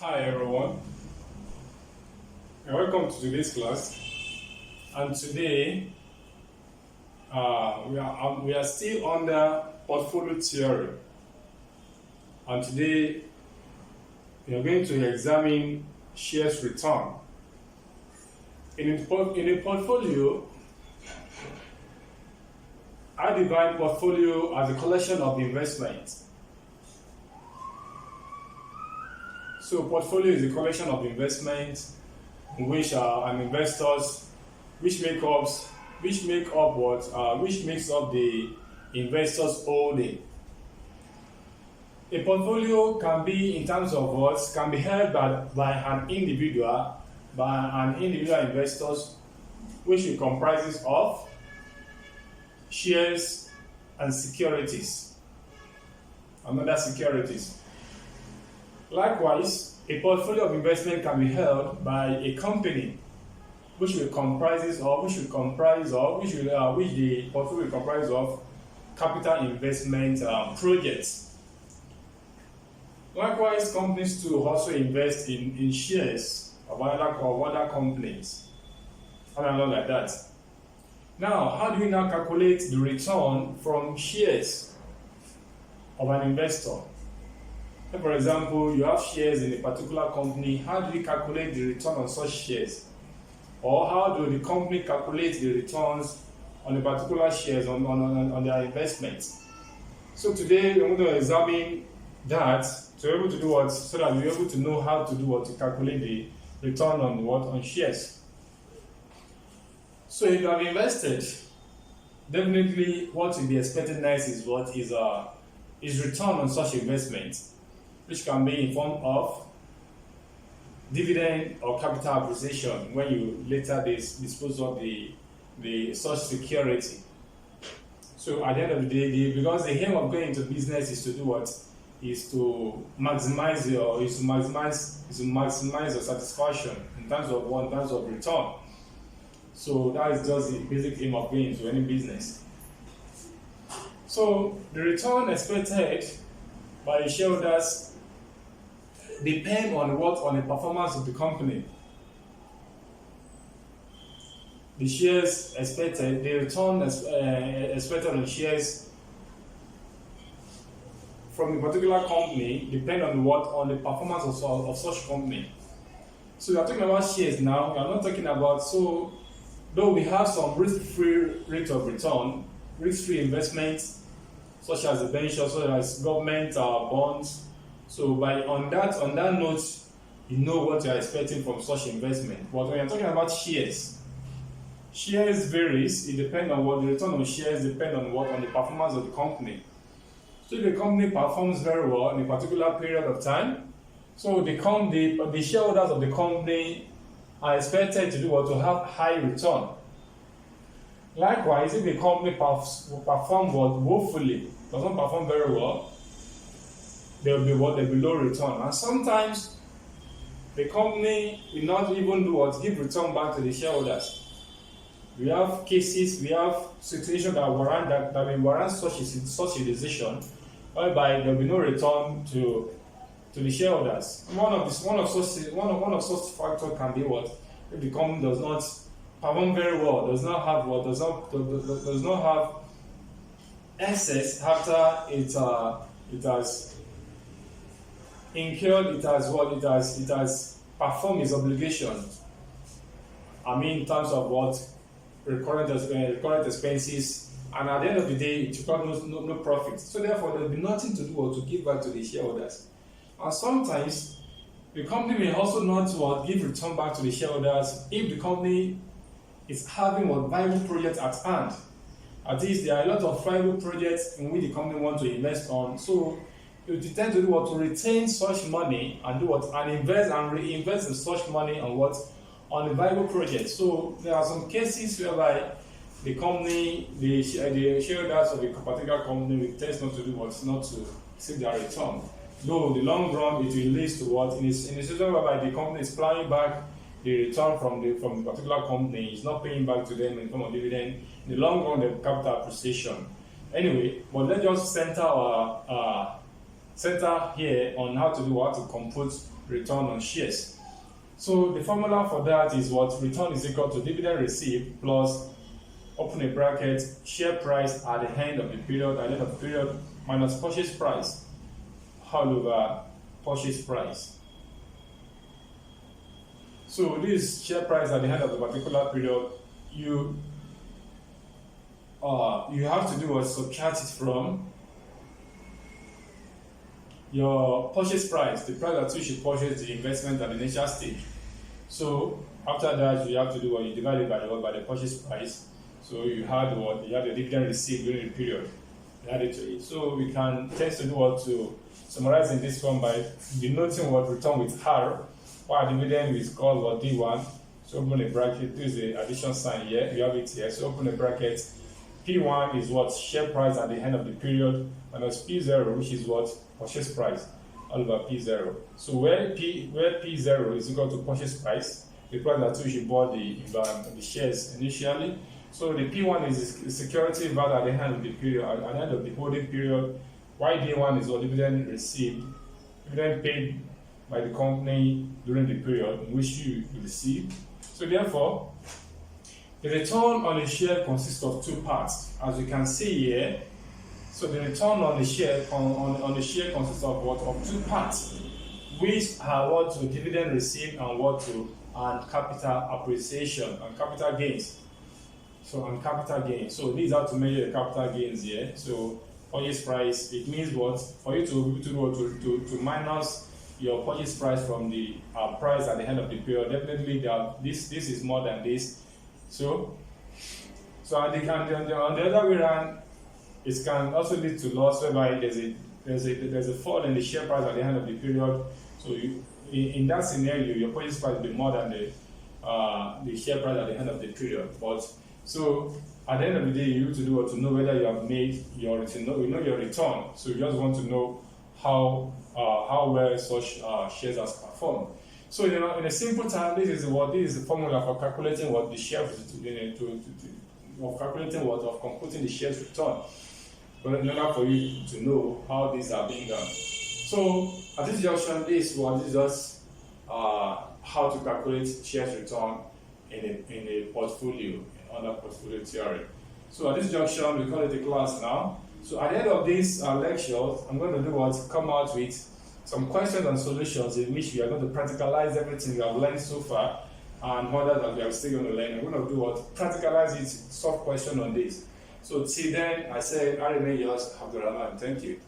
Hi everyone, and welcome to today's class. And today we are still under portfolio theory. And today we are going to examine shares return. In a portfolio, I define portfolio as a collection of investments. So portfolio is a collection of investments in which an investors which makes up the investors holding. A portfolio can be in terms of what can be held by an individual investors, which comprises of shares and securities and other securities. Likewise, a portfolio of investment can be held by a company, which the portfolio will comprise of capital investment projects. Likewise, companies too also invest in shares of other companies, and like that. Now, how do we now calculate the return from shares of an investor? For example, you have shares in a particular company. How do you calculate the return on such shares? Or how do the company calculate the returns on a particular shares on their investments? So today we're going to examine that to be able to do what, so that we're able to know how to do what to calculate the return on shares. So if you have invested, definitely what will be expected next is return on such investments, which can be in form of dividend or capital appreciation when you later dispose of the such security. So at the end of the day, because the aim of going into business is to do what? Is to maximize your satisfaction in terms of return. So that is just the basic aim of going into any business. So the return expected by the shareholders depend on the performance of the company. The shares expected, the return expected on shares from a particular company depend on the performance of such company. So we are talking about shares now. We are not talking about, so though we have some risk-free rate of return, risk-free investments such as debentures, such as government bonds. So on that note, you know what you are expecting from such investment. But when you're talking about shares varies. It depends on what the return on shares depend on the performance of the company. So if the company performs very well in a particular period of time, so the shareholders of the company are expected to do what, to have high return. Likewise, if the company performs woefully, does not perform very well, there will be low return. And sometimes the company will not even give return back to the shareholders. We have cases, we have situations that will warrant such a decision, whereby there will be no return to the shareholders. One of such factors can be what? If the company does not perform very well, does not have excess after it has incurred, it has performed its obligation. I mean, in terms of what recurrent expenses, and at the end of the day, it got no profit. So therefore, there will be nothing to do or to give back to the shareholders. And sometimes the company may also not give return back to the shareholders if the company is having viable projects at hand. At least there are a lot of viable projects in which the company wants to invest on. So you tend to do to retain such money and invest and reinvest in such money on the viable projects. So there are some cases whereby the shareholders of a particular company will tend not to do not to see their return. Though in the long run, it will lead to in a situation whereby the company is plowing back the return from the particular company, is not paying back to them in form of dividend. In the long run, the capital appreciation. Anyway, but let's just center center here on how to compute return on shares. So the formula for that is what? Return is equal to dividend received plus, open a bracket, share price at the end of the period, minus purchase price all over purchase price. So this share price at the end of the particular period, you have to do is subtract it from your purchase price, the price at which you purchase the investment at the initial stage. So after that, you have to do what? You divide it by the purchase price. So you had what? You had the dividend received during the period. You add it to it. So we can tend to do what? To summarize in this form by denoting what return with R, while dividend is called what? D1. So open a bracket, use the addition sign here. You have it here. So open a bracket. P1 is what? Share price at the end of the period, minus P0, which is what? Purchase price, all over P0. So where P0 is equal to purchase price, the price at which you bought the shares initially. So the P1 is the security value at the end of the period, at the end of the holding period. While D1 is what? Dividend received, dividend paid by the company during the period in which you received. So therefore, the return on a share consists of two parts, as you can see here. So the return on the share on the share consists of what? Of two parts, which are what? To dividend received and what? To and capital appreciation and capital gains. So on capital gains. So these are to measure the capital gains here. So purchase price, it means what? For you to minus your purchase price from the price at the end of the period. Definitely, this is more than this. So on the other way around, it can also lead to loss, whereby there's a fall in the share price at the end of the period. So in that scenario, your purchase price will be more than the share price at the end of the period. But so at the end of the day, you need to do what? To know whether you have made your return. You know your return. So you just want to know how well such shares has performed. So in a simple term, this is the formula for calculating what the share of computing the shares return. But in order for you to know how these are being done. So at this junction, this is just how to calculate shares return in a portfolio under portfolio theory. So at this junction, we call it a class now. So at the end of this lecture, I'm going to do what? Come out with some questions and solutions in which we are going to practicalize everything we have learned so far and more that we are still going to learn. I'm going to do what? Practicalize it, solve question on this. So till then, I say, I remain yours, Abdurrahman. Thank you.